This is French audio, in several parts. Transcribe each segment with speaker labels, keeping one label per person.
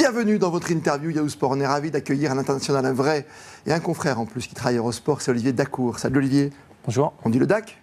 Speaker 1: Bienvenue dans votre interview Yahoo Sport. On est ravis d'accueillir un international, un vrai et un confrère en plus qui travaille à Eurosport, c'est Olivier Dacour. Salut Olivier.
Speaker 2: Bonjour.
Speaker 1: On dit le DAC?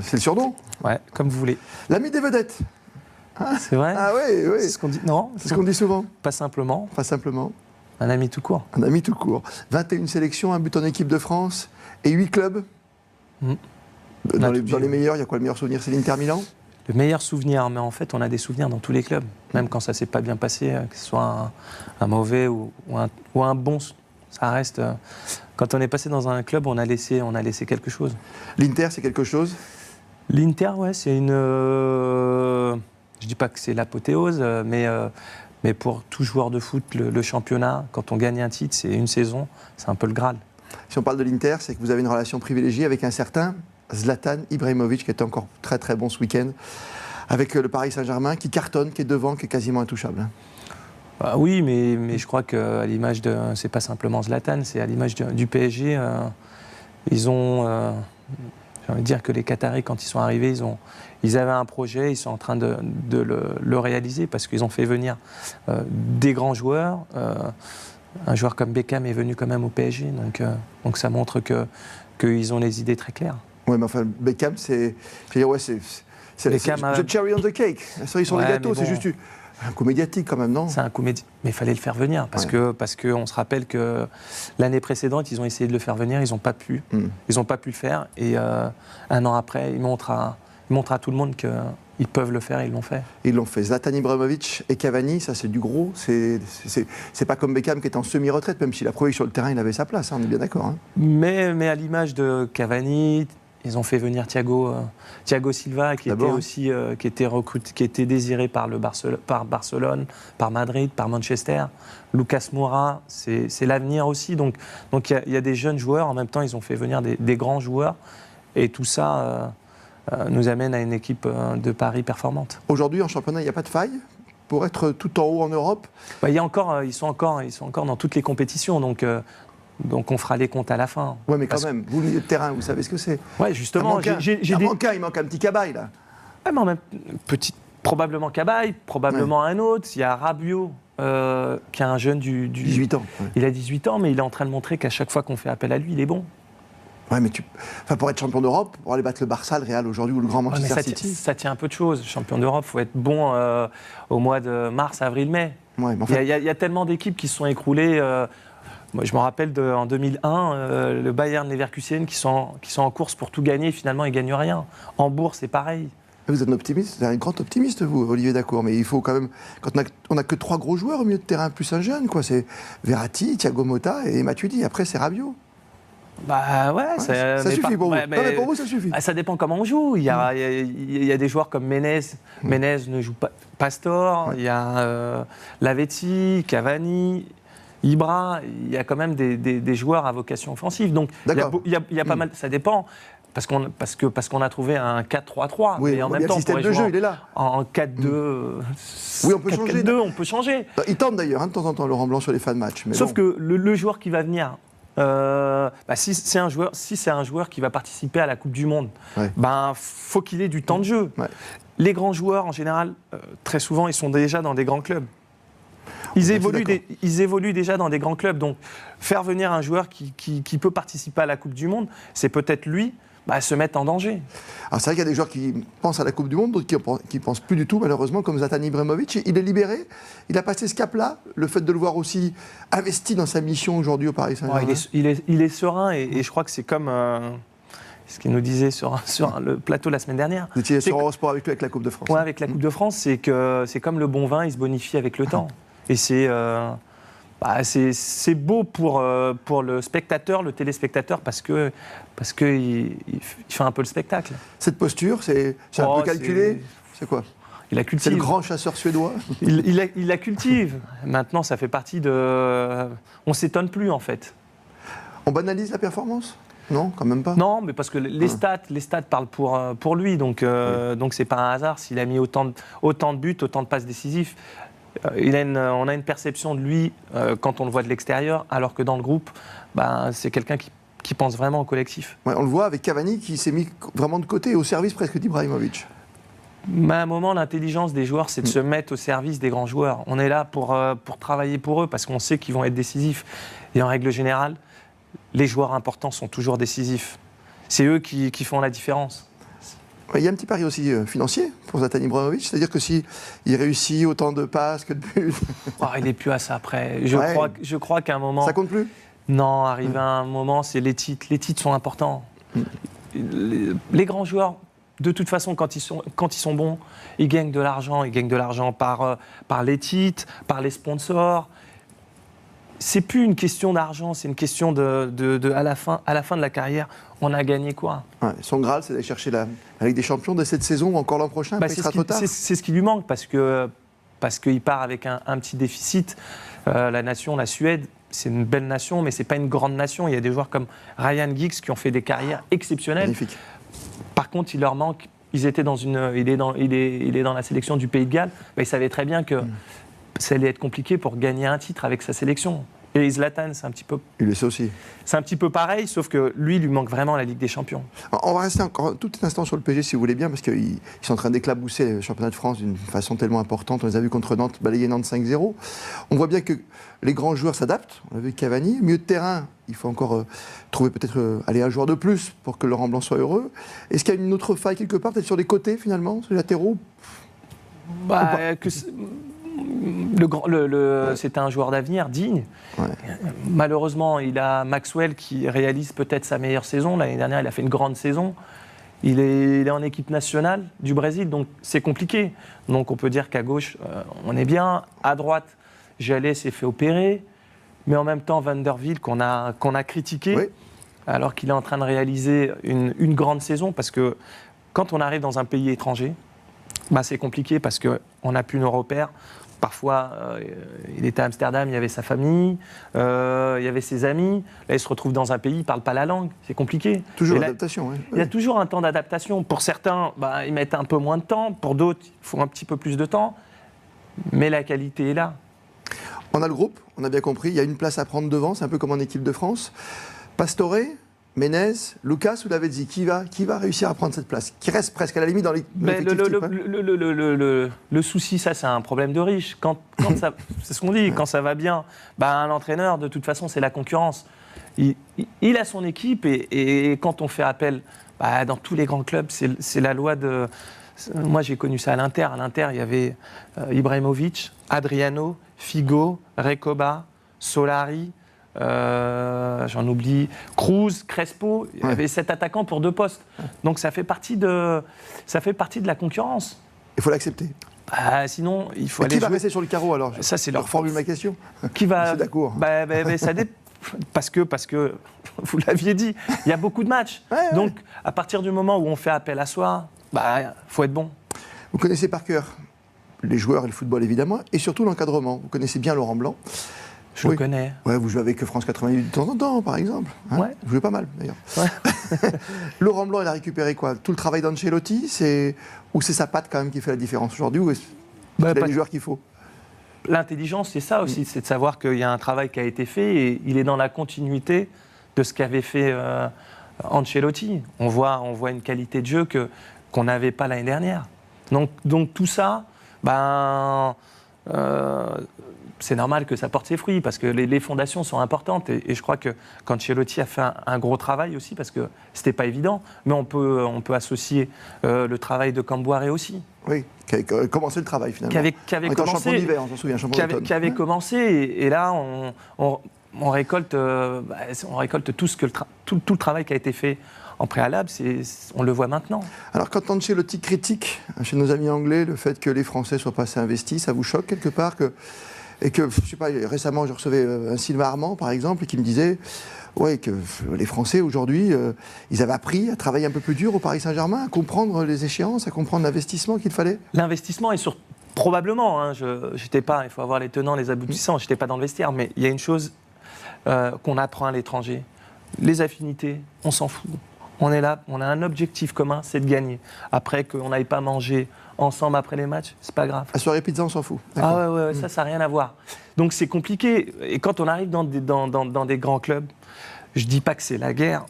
Speaker 1: C'est le surnom?
Speaker 2: Ouais, comme vous voulez.
Speaker 1: L'ami des vedettes.
Speaker 2: Hein, c'est vrai?
Speaker 1: Ah oui, oui.
Speaker 2: C'est ce qu'on dit. Non,
Speaker 1: c'est ce qu'on dit souvent.
Speaker 2: Pas simplement.
Speaker 1: Pas simplement.
Speaker 2: Un ami tout court.
Speaker 1: Un ami tout court. 21 sélections, un but en équipe de France et 8 clubs. Dans les meilleurs, il y a quoi le meilleur souvenir? C'est l'Inter Milan?
Speaker 2: Le meilleur souvenir, mais en fait, on a des souvenirs dans tous les clubs. Même quand ça ne s'est pas bien passé, que ce soit un mauvais ou un bon, ça reste... Quand on est passé dans un club, on a laissé quelque chose.
Speaker 1: L'Inter, c'est quelque chose?
Speaker 2: L'Inter, ouais, c'est une... je ne dis pas que c'est l'apothéose, mais pour tout joueur de foot, le championnat, quand on gagne un titre, c'est une saison, c'est un peu le Graal.
Speaker 1: Si on parle de l'Inter, c'est que vous avez une relation privilégiée avec un certain Zlatan Ibrahimovic, qui était encore très très bon ce week-end, avec le Paris Saint-Germain, qui cartonne, qui est devant, qui est quasiment intouchable.
Speaker 2: Bah oui, mais je crois qu'à l'image de... C'est pas simplement Zlatan, c'est à l'image du PSG. Ils ont... j'ai envie de dire que les Qataris, quand ils sont arrivés, ils avaient un projet, ils sont en train de le réaliser, parce qu'ils ont fait venir des grands joueurs. Un joueur comme Beckham est venu quand même au PSG, donc ça montre qu'ils ont les idées très claires.
Speaker 1: Oui, mais enfin, Beckham, c'est the cherry on the cake. La cerise sur le gâteau, c'est juste un coup médiatique quand même, non? C'est un coup médiatique,
Speaker 2: mais il fallait le faire venir, parce qu'on se rappelle que l'année précédente, ils ont essayé de le faire venir, ils n'ont pas pu. Ils n'ont pas pu le faire, et un an après, ils montrent à tout le monde qu'ils peuvent le faire, et ils l'ont fait.
Speaker 1: Ils l'ont fait. Zlatan Ibrahimovic et Cavani, ça c'est du gros. C'est pas comme Beckham qui est en semi-retraite, même s'il a prouvé que sur le terrain, il avait sa place, hein, on est bien d'accord. Hein.
Speaker 2: Mais à l'image de Cavani, ils ont fait venir Thiago Silva, qui était désiré par Barcelone, par Madrid, par Manchester. Lucas Moura, c'est l'avenir aussi. Donc il y a des jeunes joueurs, en même temps ils ont fait venir des grands joueurs. Et tout ça nous amène à une équipe de Paris performante.
Speaker 1: Aujourd'hui, en championnat, il n'y a pas de faille pour être tout en haut en Europe?
Speaker 2: Ils sont encore dans toutes les compétitions. Donc on fera les comptes à la fin.
Speaker 1: Oui, mais quand même, vous, le milieu de terrain, vous savez ce que c'est?
Speaker 2: Oui, justement.
Speaker 1: Il manque un petit Cabaye, là.
Speaker 2: Ouais, mais probablement Cabaye, probablement un autre. Il y a Rabiot, qui est un jeune du
Speaker 1: 18 ans. Ouais.
Speaker 2: Il a 18 ans, mais il est en train de montrer qu'à chaque fois qu'on fait appel à lui, il est bon.
Speaker 1: Ouais, mais pour être champion d'Europe, pour aller battre le Barça, le Real aujourd'hui ou le grand Manchester City.
Speaker 2: Ça tient un peu de choses. Champion d'Europe, il faut être bon au mois de mars, avril, mai.
Speaker 1: Ouais, mais
Speaker 2: il y a tellement d'équipes qui se sont écroulées. Moi, je me rappelle en 2001, le Bayern Leverkusen qui sont en course pour tout gagner, et finalement ils ne gagnent rien. Hambourg, c'est pareil.
Speaker 1: Vous êtes un optimiste, vous êtes un grand optimiste, vous, Olivier Dacour. Mais il faut quand même, quand on n'a que 3 gros joueurs au milieu de terrain, plus un jeune, quoi. C'est Verratti, Thiago Motta et Matuidi. Après, c'est Rabiot.
Speaker 2: Bah ouais,
Speaker 1: ça suffit pour vous. Non, mais pour vous, ça suffit.
Speaker 2: Ça dépend comment on joue. Il y a des joueurs comme Menez. Menez ne joue pas. Pastor, il y a Lavetti, Cavani, Ibra. Il y a quand même des joueurs à vocation offensive. Donc il y a pas mal. Ça dépend. Parce qu'on a trouvé un 4-3-3.
Speaker 1: Oui,
Speaker 2: mais en même temps,
Speaker 1: le système de jeu, il est là.
Speaker 2: En 4-2.
Speaker 1: Oui, on peut changer.
Speaker 2: 4-2, on peut changer.
Speaker 1: Il tente d'ailleurs, de temps en temps, Laurent Blanc sur les fins de match.
Speaker 2: Sauf que le joueur qui va venir. Si c'est un joueur qui va participer à la Coupe du Monde, faut qu'il ait du temps de jeu. Ouais. Les grands joueurs, en général, très souvent, ils sont déjà dans des grands clubs. Ils évoluent déjà dans des grands clubs. Donc, faire venir un joueur qui peut participer à la Coupe du Monde, c'est peut-être lui se mettre en danger.
Speaker 1: Alors, c'est vrai qu'il y a des joueurs qui pensent à la Coupe du Monde, d'autres qui ne pensent plus du tout, malheureusement, comme Zlatan Ibrahimovic. Il est libéré, il a passé ce cap-là, le fait de le voir aussi investi dans sa mission aujourd'hui au Paris Saint-Germain.
Speaker 2: Ouais, il est serein et je crois que c'est comme ce qu'il nous disait sur le plateau la semaine dernière.
Speaker 1: Vous étiez sur Eurosport avec lui, avec la Coupe de France.
Speaker 2: Oui, avec la Coupe de France, c'est comme le bon vin, il se bonifie avec le temps. Et c'est beau pour le spectateur, le téléspectateur, parce que il fait un peu le spectacle.
Speaker 1: Cette posture, c'est un peu calculé. C'est quoi?
Speaker 2: Il la cultive.
Speaker 1: C'est le grand chasseur suédois.
Speaker 2: il la cultive. Maintenant, ça fait partie de... On ne s'étonne plus, en fait.
Speaker 1: On banalise la performance? Non, quand même pas.
Speaker 2: Non, mais parce que les stats parlent pour lui. Donc c'est pas un hasard s'il a mis autant de buts, autant de passes décisives. On a une perception de lui quand on le voit de l'extérieur, alors que dans le groupe, c'est quelqu'un qui pense vraiment au collectif.
Speaker 1: Ouais, on le voit avec Cavani qui s'est mis vraiment de côté, au service presque d'Ibrahimovic.
Speaker 2: Mais à un moment, l'intelligence des joueurs, c'est de se mettre au service des grands joueurs. On est là pour travailler pour eux parce qu'on sait qu'ils vont être décisifs. Et en règle générale, les joueurs importants sont toujours décisifs. C'est eux qui font la différence.
Speaker 1: Il y a un petit pari aussi financier pour Zlatan Ibrahimovic, c'est-à-dire que s'il réussit autant de passes que de buts...
Speaker 2: Il n'est plus à ça après. Je crois qu'à un moment...
Speaker 1: Ça compte plus?
Speaker 2: Non, arrivé à un moment, c'est les titres. Les titres sont importants. Les grands joueurs, de toute façon, quand ils sont bons, ils gagnent de l'argent. Ils gagnent de l'argent par les titres, par les sponsors. C'est plus une question d'argent, c'est une question à la fin de la carrière, on a gagné quoi?
Speaker 1: Son Graal, c'est d'aller chercher la Ligue des Champions dès cette saison ou encore l'an prochain, il sera trop tard.
Speaker 2: C'est ce qui lui manque parce qu'il part avec un petit déficit. La Suède, c'est une belle nation, mais c'est pas une grande nation. Il y a des joueurs comme Ryan Giggs qui ont fait des carrières exceptionnelles.
Speaker 1: Magnifique.
Speaker 2: Par contre, il leur manque. Il est dans la sélection du Pays de Galles. Il savait très bien que ça allait être compliqué pour gagner un titre avec sa sélection. Et Zlatan, c'est un petit peu...
Speaker 1: Il le sait aussi.
Speaker 2: C'est un petit peu pareil, sauf que lui, il lui manque vraiment la Ligue des Champions.
Speaker 1: On va rester encore tout un instant sur le PSG, si vous voulez bien, parce qu'ils sont en train d'éclabousser le championnat de France d'une façon tellement importante. On les a vus contre Nantes, balayer Nantes 5-0. On voit bien que les grands joueurs s'adaptent. On a vu Cavani. Milieu de terrain, il faut encore trouver peut-être un joueur de plus pour que Laurent Blanc soit heureux. Est-ce qu'il y a une autre faille quelque part, peut-être sur les côtés, finalement, sur les latéraux?
Speaker 2: C'était un joueur d'avenir digne.
Speaker 1: Ouais.
Speaker 2: Malheureusement, il a Maxwell qui réalise peut-être sa meilleure saison. L'année dernière, il a fait une grande saison. Il est en équipe nationale du Brésil, donc c'est compliqué. Donc on peut dire qu'à gauche, on est bien. À droite, Jallet s'est fait opérer. Mais en même temps, Van der Wiel, qu'on a critiqué, oui, alors qu'il est en train de réaliser une grande saison. Parce que quand on arrive dans un pays étranger, c'est compliqué parce qu'on n'a plus nos repères. Parfois, il était à Amsterdam, il y avait sa famille, il y avait ses amis. Là, il se retrouve dans un pays, il ne parle pas la langue. C'est compliqué.
Speaker 1: Toujours l'adaptation, oui.
Speaker 2: Il y a toujours un temps d'adaptation. Pour certains, ils mettent un peu moins de temps. Pour d'autres, il faut un petit peu plus de temps. Mais la qualité est là.
Speaker 1: On a le groupe, on a bien compris. Il y a une place à prendre devant. C'est un peu comme en équipe de France. Pastore, Menez, Lucas ou Lavezzi, qui va réussir à prendre cette place? Qui reste presque à la limite dans l'effectif type,
Speaker 2: le souci, ça, c'est un problème de riche. Quand ça, c'est ce qu'on dit, quand ça va bien, l'entraîneur, de toute façon, c'est la concurrence. Il a son équipe et quand on fait appel, dans tous les grands clubs, c'est la loi de... Moi, j'ai connu ça à l'Inter. À l'Inter, il y avait Ibrahimovic, Adriano, Figo, Recoba, Solari... j'en oublie, Cruz, Crespo, il y avait 7 attaquants pour 2 postes. Donc ça fait partie de la concurrence.
Speaker 1: Il faut l'accepter.
Speaker 2: Sinon, il faut aller
Speaker 1: qui va
Speaker 2: jouer.
Speaker 1: rester sur le carreau alors?
Speaker 2: Ça, c'est leur
Speaker 1: formule ma question.
Speaker 2: Qui va?
Speaker 1: C'est d'accord.
Speaker 2: Ça dépend. Parce que, vous l'aviez dit, il y a beaucoup de matchs. Donc, à partir du moment où on fait appel à soi, faut être bon.
Speaker 1: Vous connaissez par cœur les joueurs et le football, évidemment, et surtout l'encadrement. Vous connaissez bien Laurent Blanc.
Speaker 2: Je le connais.
Speaker 1: Ouais, vous jouez avec France 88 de temps en temps, par exemple.
Speaker 2: Ouais.
Speaker 1: Vous jouez pas mal, d'ailleurs. Ouais. Laurent Blanc, il a récupéré quoi? Tout le travail d'Ancelotti, ou c'est sa patte quand même qui fait la différence aujourd'hui, ou il a les joueurs qu'il faut?
Speaker 2: L'intelligence, c'est ça aussi, c'est de savoir qu'il y a un travail qui a été fait et il est dans la continuité de ce qu'avait fait Ancelotti. On voit une qualité de jeu qu'on n'avait pas l'année dernière. Donc tout ça, c'est normal que ça porte ses fruits parce que les fondations sont importantes et je crois que qu'Ancelotti a fait un gros travail aussi parce que c'était pas évident, mais on peut associer le travail de Camboire aussi.
Speaker 1: Oui, qui avait commencé le travail finalement.
Speaker 2: Qui avait commencé,
Speaker 1: champion d'hiver, on s'en souvient, champion d'automne.
Speaker 2: Qui avait commencé et là on récolte tout le travail qui a été fait en préalable, on le voit maintenant. Alors
Speaker 1: quand Ancelotti critique chez nos amis anglais le fait que les Français soient pas assez investis, ça vous choque quelque part et que, je sais pas, récemment, je recevais un Sylvain Armand, par exemple, qui me disait que les Français, aujourd'hui, ils avaient appris à travailler un peu plus dur au Paris Saint-Germain, à comprendre les échéances, à comprendre l'investissement qu'il fallait.
Speaker 2: L'investissement est probablement, j'étais pas, il faut avoir les tenants, les aboutissants, j'étais pas dans le vestiaire, mais il y a une chose qu'on apprend à l'étranger. Les affinités, on s'en fout. On est là, on a un objectif commun, c'est de gagner. Après qu'on n'aille pas manger ensemble après les matchs, c'est pas grave.
Speaker 1: La soirée pizza, on s'en fout.
Speaker 2: Ouais, ça n'a rien à voir. Donc c'est compliqué. Et quand on arrive dans des grands clubs, je dis pas que c'est la guerre,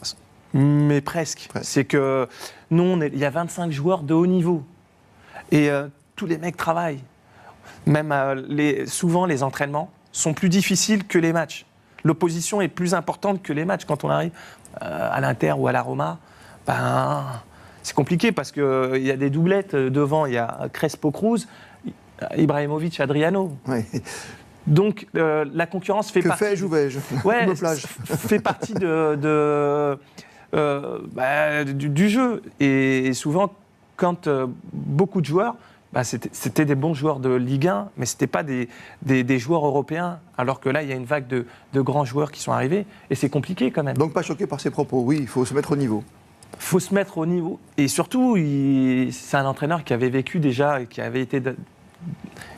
Speaker 2: mais presque. C'est que nous, il y a 25 joueurs de haut niveau. Et tous les mecs travaillent. Même souvent, les entraînements sont plus difficiles que les matchs. L'opposition est plus importante que les matchs. Quand on arrive à l'Inter ou à la Roma, ben, c'est compliqué parce qu'il y a des doublettes devant. Il y a Crespo-Cruz, Ibrahimovic, Adriano.
Speaker 1: Ouais.
Speaker 2: Donc la concurrence fait
Speaker 1: que
Speaker 2: partie.
Speaker 1: Que fais-je ou vais-je?
Speaker 2: Ouais,
Speaker 1: Me plage.
Speaker 2: fait partie du jeu. Et souvent, quand beaucoup de joueurs, c'était des bons joueurs de Ligue 1, mais ce n'étaient pas des joueurs européens. Alors que là, il y a une vague de grands joueurs qui sont arrivés. Et c'est compliqué quand même.
Speaker 1: Donc pas choqué par ses propos. Oui, il faut se mettre au niveau.
Speaker 2: Il faut se mettre au niveau. Et surtout, c'est un entraîneur qui avait vécu déjà, qui avait été...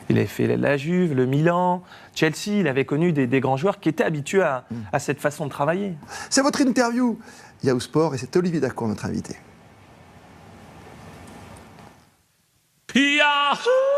Speaker 2: Il avait fait la Juve, le Milan, Chelsea, il avait connu des grands joueurs qui étaient habitués à cette façon de travailler.
Speaker 1: C'est votre interview Yahoo Sport et c'est Olivier Dacour, notre invité.
Speaker 3: Yahoo!